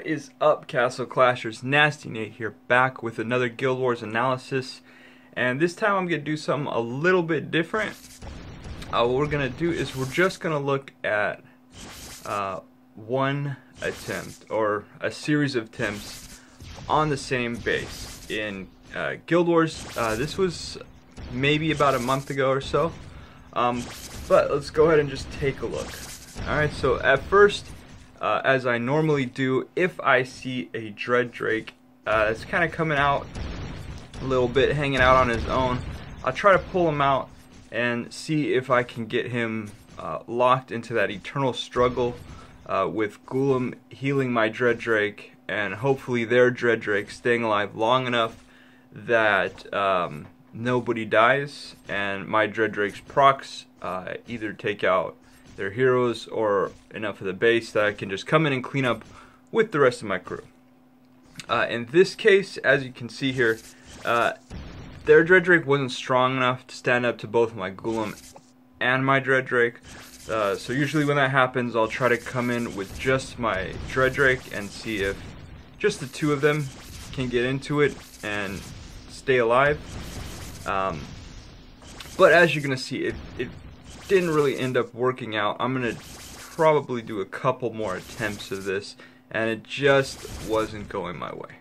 What is up, Castle Clashers? Nasty Nate here, back with another Guild Wars analysis, and this time I'm going to do something a little bit different. What we're going to do is we're just going to look at one attempt, or a series of attempts on the same base in Guild Wars. This was maybe about a month ago or so, but let's go ahead and just take a look. Alright, so at first, as I normally do, if I see a Dread Drake that's kind of coming out a little bit, hanging out on his own, I'll try to pull him out and see if I can get him locked into that eternal struggle with Ghoulam healing my Dread Drake, and hopefully their Dread Drake staying alive long enough that nobody dies, and my Dread Drake's procs either take out their heroes or enough of the base that I can just come in and clean up with the rest of my crew. In this case, as you can see here, their Dread Drake wasn't strong enough to stand up to both my Ghoulam and my Dread Drake. So usually when that happens, I'll try to come in with just my Dread Drake and see if just the two of them can get into it and stay alive. But as you're going to see, it didn't really end up working out. I'm going to probably do a couple more attempts of this, and it just wasn't going my way.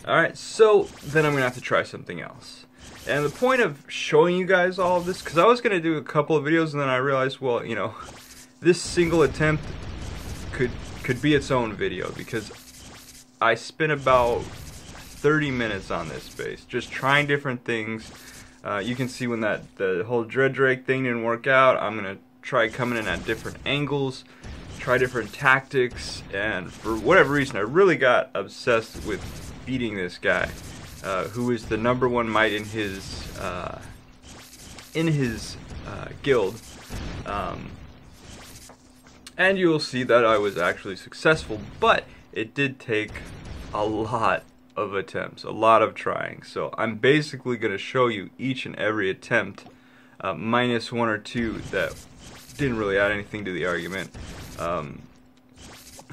Alright, so then I'm going to have to try something else. And the point of showing you guys all of this, because I was going to do a couple of videos and then I realized, well, you know, this single attempt could be its own video, because I spent about 30 minutes on this base, just trying different things. You can see when the whole Dread Drake thing didn't work out, I'm going to try coming in at different angles, try different tactics, and for whatever reason I really got obsessed with beating this guy, who is the #1 might in his guild. And you will see that I was actually successful, but it did take a lot of attempts, a lot of trying. So I'm basically going to show you each and every attempt, minus one or two that didn't really add anything to the argument.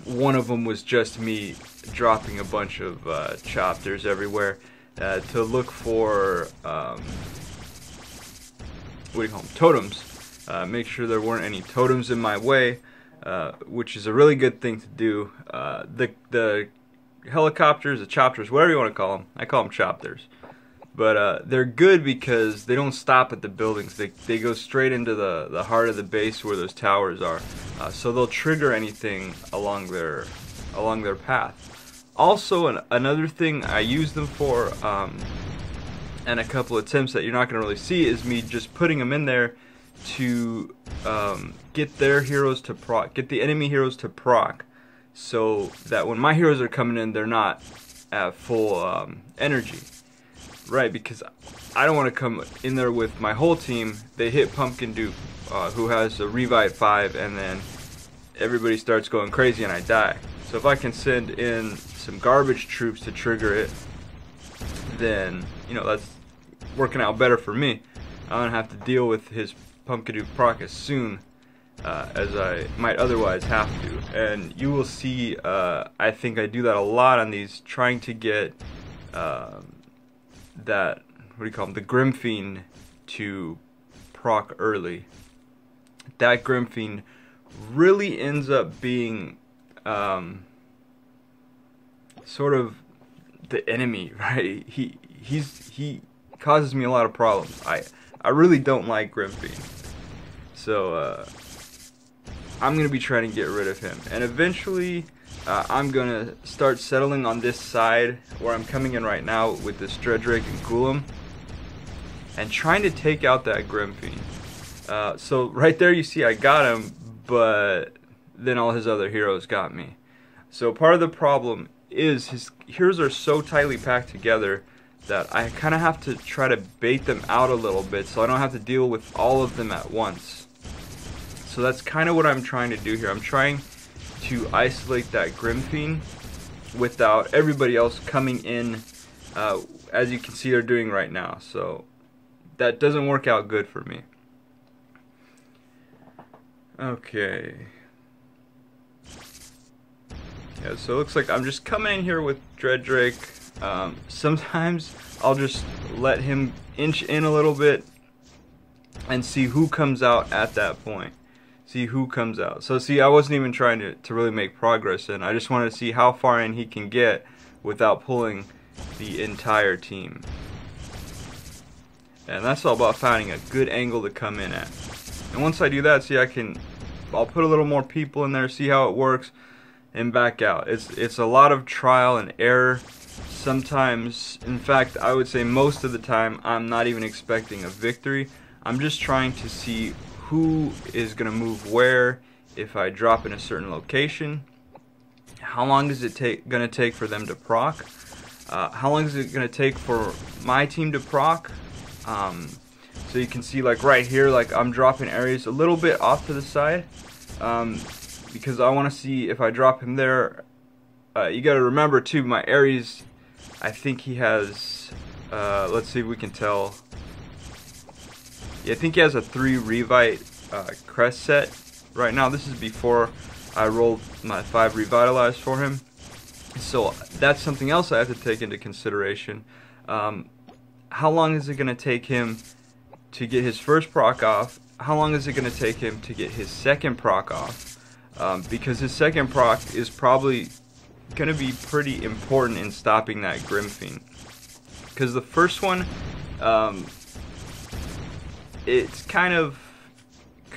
One of them was just me dropping a bunch of chapters everywhere to look for what do you call them? Totems. Make sure there weren't any totems in my way, which is a really good thing to do. The helicopters, the chopters, whatever you want to call them. I call them chopters. But they're good because they don't stop at the buildings. They go straight into the heart of the base where those towers are. So they'll trigger anything along their path. Also, another thing I use them for, and a couple attempts that you're not going to really see, is me just putting them in there to get their heroes to proc, get the enemy heroes to proc, so that when my heroes are coming in, they're not at full energy. Right, because I don't want to come in there with my whole team. They hit Pumpkin Duke, who has a Revive 5, and then everybody starts going crazy and I die. So if I can send in some garbage troops to trigger it, then, you know, that's working out better for me. I don't have to deal with his Pumpkin Duke proc as soon as I might otherwise have to. And you will see, I think I do that a lot on these, trying to get that, what do you call them, the Grimfiend to proc early. That Grimfiend really ends up being sort of the enemy, right? He causes me a lot of problems. I really don't like Grimfiend, so I'm gonna be trying to get rid of him, and eventually I'm gonna start settling on this side where I'm coming in right now with this Dread Drake and Ghoulam, and trying to take out that Grimfiend. So right there you see I got him, but then all his other heroes got me. So part of the problem is his heroes are so tightly packed together that I kind of have to try to bait them out a little bit so I don't have to deal with all of them at once. So that's kind of what I'm trying to do here. I'm trying to isolate that Grimfiend without everybody else coming in, as you can see they're doing right now. So that doesn't work out good for me. Okay. Yeah, so it looks like I'm just coming in here with Dredrake. Sometimes I'll just let him inch in a little bit and see who comes out at that point. See who comes out. So see, I wasn't even trying to really make progress in. I just wanted to see how far in he can get without pulling the entire team. And that's all about finding a good angle to come in at. And once I do that, see, I'll put a little more people in there, see how it works, and back out. It's a lot of trial and error. Sometimes, in fact, I would say most of the time, I'm not even expecting a victory. I'm just trying to see who is going to move where if I drop in a certain location. How long is it going to take for them to proc? How long is it going to take for my team to proc? So you can see, like right here, like I'm dropping Ares a little bit off to the side, because I want to see if I drop him there. You got to remember too, my Ares, I think he has, let's see if we can tell. Yeah, I think he has a 3 Revite crest set right now. This is before I rolled my 5 Revitalize for him. So that's something else I have to take into consideration. How long is it going to take him to get his first proc off? How long is it going to take him to get his second proc off? Because his second proc is probably going to be pretty important in stopping that Grimfiend. Because the first one, it's kind of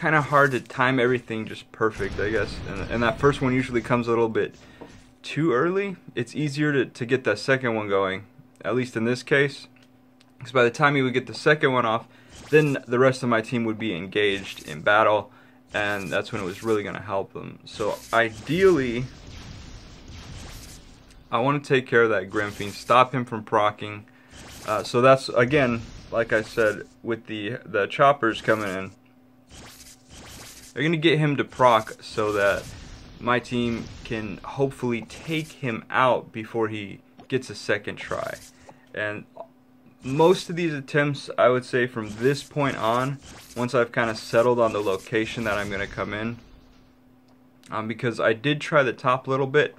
hard to time everything just perfect, I guess. And that first one usually comes a little bit too early. It's easier to get that second one going, at least in this case. Because by the time he would get the second one off, then the rest of my team would be engaged in battle, and that's when it was really going to help them. So ideally, I want to take care of that Grimfiend, stop him from proccing. So that's, again, like I said, with the choppers coming in, they're going to get him to proc so that my team can hopefully take him out before he gets a second try. And most of these attempts, I would say from this point on, once I've kind of settled on the location that I'm going to come in, because I did try the top a little bit,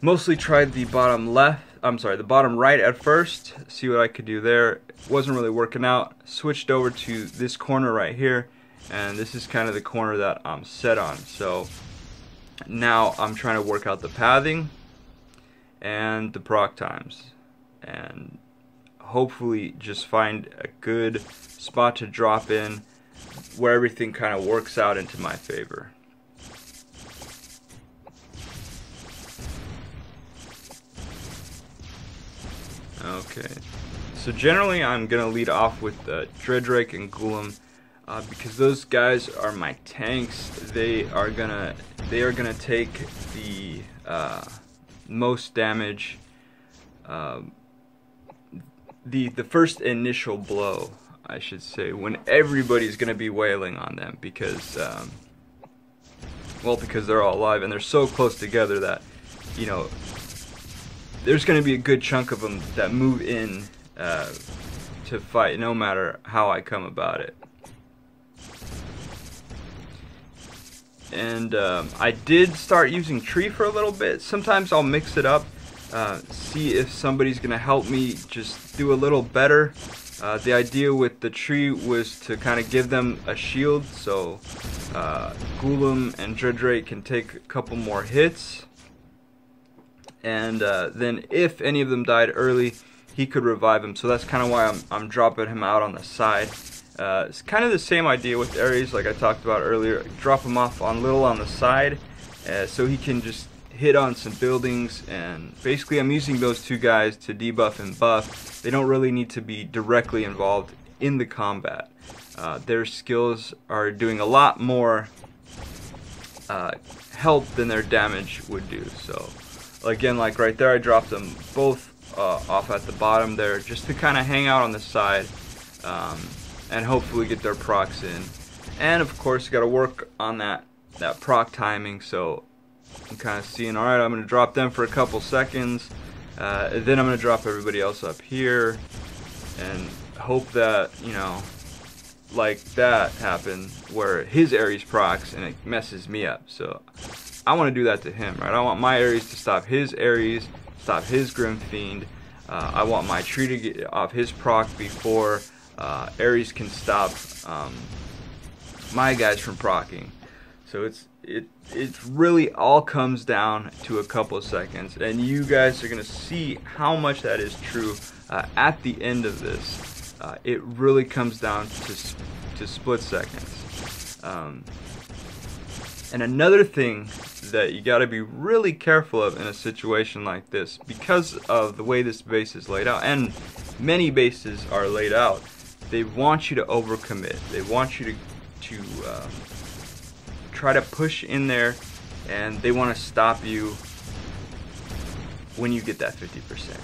mostly tried the bottom the bottom right at first, see what I could do there. It wasn't really working out. Switched over to this corner right here, and this is kind of the corner that I'm set on. So now I'm trying to work out the pathing and the proc times, and hopefully just find a good spot to drop in where everything kind of works out into my favor. Okay, so generally I'm gonna lead off with Dredrake and Golem, because those guys are my tanks. They are gonna take the most damage, the first initial blow, I should say, when everybody's gonna be wailing on them, because because they're all alive and they're so close together that, you know, there's going to be a good chunk of them that move in to fight, no matter how I come about it. And I did start using tree for a little bit. Sometimes I'll mix it up, see if somebody's going to help me just do a little better. The idea with the tree was to kind of give them a shield, so Golem and Dredrake can take a couple more hits. And then if any of them died early, he could revive him. So that's kind of why I'm dropping him out on the side. It's kind of the same idea with Ares, like I talked about earlier. Drop him off on the side, so he can just hit on some buildings. And basically I'm using those two guys to debuff and buff. They don't really need to be directly involved in the combat. Their skills are doing a lot more help than their damage would do. So again, like right there, I dropped them both off at the bottom there just to kind of hang out on the side, and hopefully get their procs in. And of course, got to work on that proc timing. So I'm kind of seeing, all right, I'm going to drop them for a couple seconds, then I'm going to drop everybody else up here, and hope that, you know, like that happened where his Ares procs and it messes me up. So I want to do that to him, right? I want my Ares to stop his Ares, stop his Grim Fiend. I want my tree to get off his proc before Ares can stop my guys from procking. So it really all comes down to a couple of seconds, and you guys are gonna see how much that is true at the end of this. It really comes down to split seconds. And another thing that you got to be really careful of in a situation like this, because of the way this base is laid out, and many bases are laid out, they want you to overcommit. They want you to try to push in there, and they want to stop you when you get that 50%.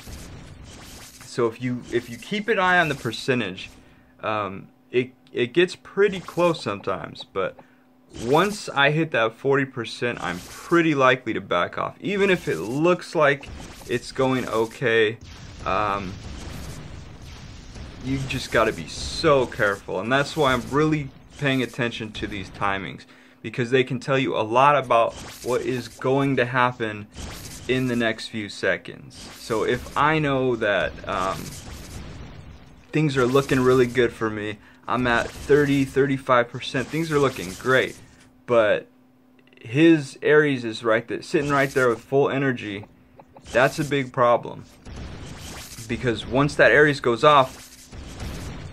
So if you keep an eye on the percentage, it gets pretty close sometimes, but once I hit that 40%, I'm pretty likely to back off. Even if it looks like it's going okay, you just got to be so careful. And that's why I'm really paying attention to these timings, because they can tell you a lot about what is going to happen in the next few seconds. So if I know that things are looking really good for me, I'm at 30-35%, things are looking great, but his Ares is sitting right there with full energy. That's a big problem, because once that Ares goes off,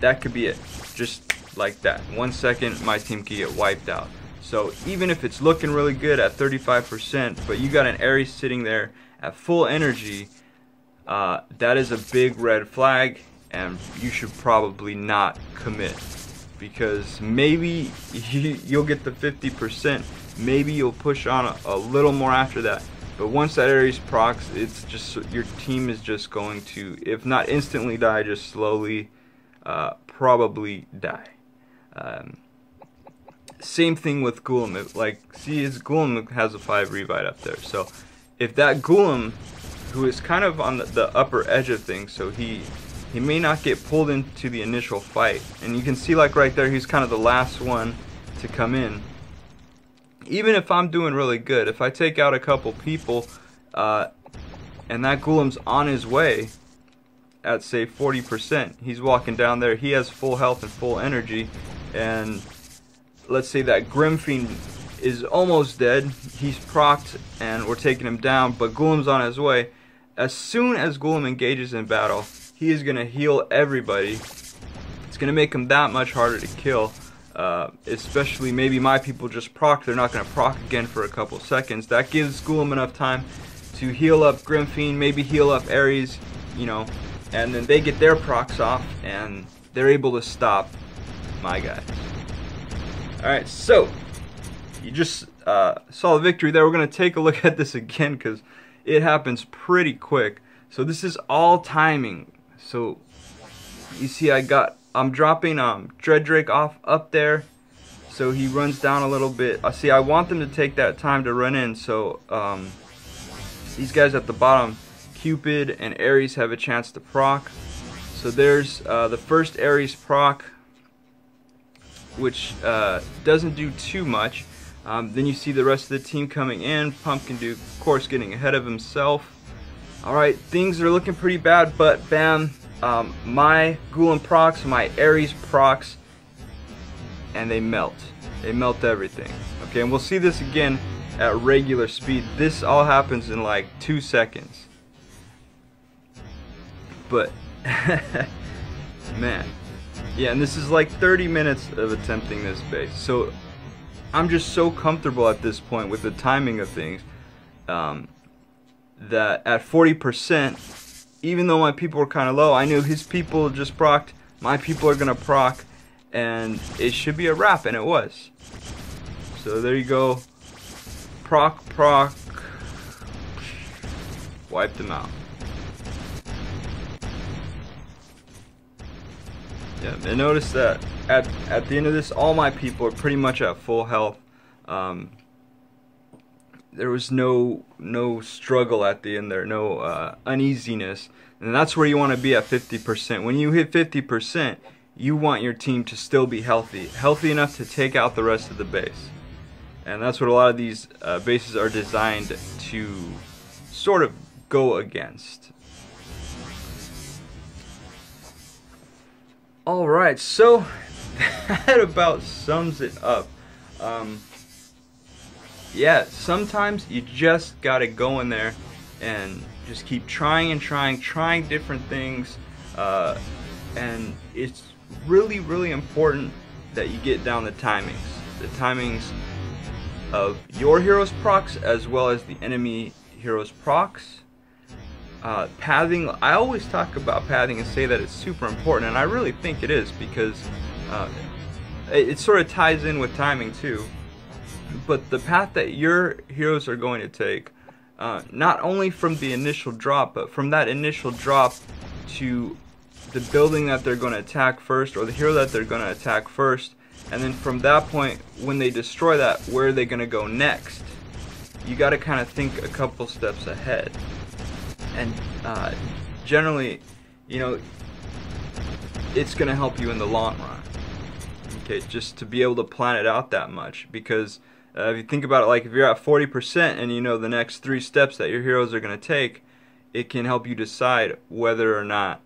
that could be it. Just like that, 1 second, my team could get wiped out. So even if it's looking really good at 35%, but you got an Ares sitting there at full energy, that is a big red flag, and you should probably not commit, because maybe you'll get the 50%, maybe you'll push on a little more after that, but once that Ares procs, it's just, your team is just going to, if not instantly die, just slowly probably die. Same thing with Golem. See, his Golem has a 5 revive up there, so if that Golem, who is kind of on the upper edge of things, so he may not get pulled into the initial fight, and you can see right there, he's kind of the last one to come in. Even if I'm doing really good, if I take out a couple people and that Golem's on his way at say 40%, he's walking down there, he has full health and full energy, and let's say that Grim Fiend is almost dead, he's procced and we're taking him down, but Golem's on his way. As soon as Golem engages in battle, he is going to heal everybody. It's going to make him that much harder to kill, especially maybe my people just proc, they're not going to proc again for a couple seconds. That gives Golem enough time to heal up Grim Fiend, maybe heal up Ares, you know, and then they get their procs off and they're able to stop my guys. Alright, so you just saw the victory there. We're going to take a look at this again because it happens pretty quick. So this is all timing. So you see I'm dropping Dreaddrake off up there, so he runs down a little bit. See, I want them to take that time to run in, so these guys at the bottom, Cupid and Ares, have a chance to proc. So there's the first Ares proc, which doesn't do too much. Then you see the rest of the team coming in. Pumpkin Duke, of course, getting ahead of himself. Alright, things are looking pretty bad, but bam, my Golem procs, my Ares procs, and they melt. They melt everything. Okay, and we'll see this again at regular speed. This all happens in like 2 seconds. But, man. Yeah, and this is like 30 minutes of attempting this base. So, I'm just so comfortable at this point with the timing of things, that at 40%, even though my people were kind of low, I knew his people just procced, my people are going to proc, and it should be a wrap, and it was. So there you go. Proc, wiped them out. Yeah, and notice that at the end of this, all my people are pretty much at full health. There was no struggle at the end there, no uneasiness, and that's where you want to be at 50%. When you hit 50%, you want your team to still be healthy enough to take out the rest of the base. and that's what a lot of these bases are designed to sort of go against. Alright, so that about sums it up. Yeah, sometimes you just gotta go in there and just keep trying and trying different things, and it's really, really important that you get down the timings of your hero's procs as well as the enemy hero's procs. Pathing, I always talk about pathing and say that it's super important, and I really think it is, because it sort of ties in with timing too. But the path that your heroes are going to take, not only from the initial drop, but from that initial drop to the building that they're going to attack first, or the hero that they're going to attack first, and then from that point, when they destroy that, where are they going to go next? You got to kind of think a couple steps ahead. And generally, you know, it's going to help you in the long run. Okay, just to be able to plan it out that much, because if you think about it, like if you're at 40% and you know the next 3 steps that your heroes are going to take, it can help you decide whether or not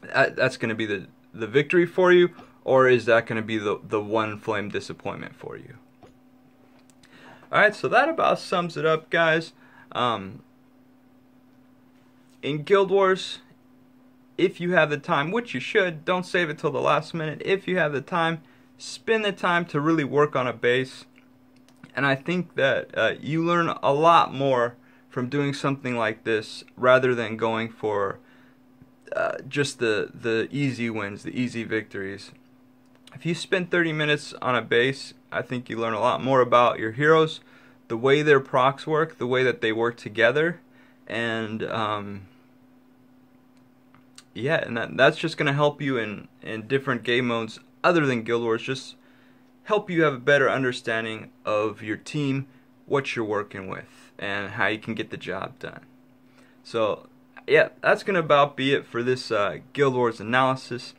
that's going to be the victory for you, or is that going to be the one flame disappointment for you. Alright, so that about sums it up, guys. In Guild Wars, if you have the time, which you should, don't save it till the last minute. If you have the time, spend the time to really work on a base. And I think that you learn a lot more from doing something like this rather than going for just the easy wins, the easy victories. If you spend 30 minutes on a base, I think you learn a lot more about your heroes, the way their procs work, the way that they work together, and yeah, and that's just going to help you in different game modes other than Guild Wars, just help you have a better understanding of your team, what you're working with, and how you can get the job done. So yeah, that's going to about be it for this Guild Wars analysis.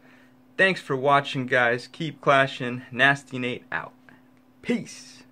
Thanks for watching, guys. Keep clashing. Nasty Nate out. Peace.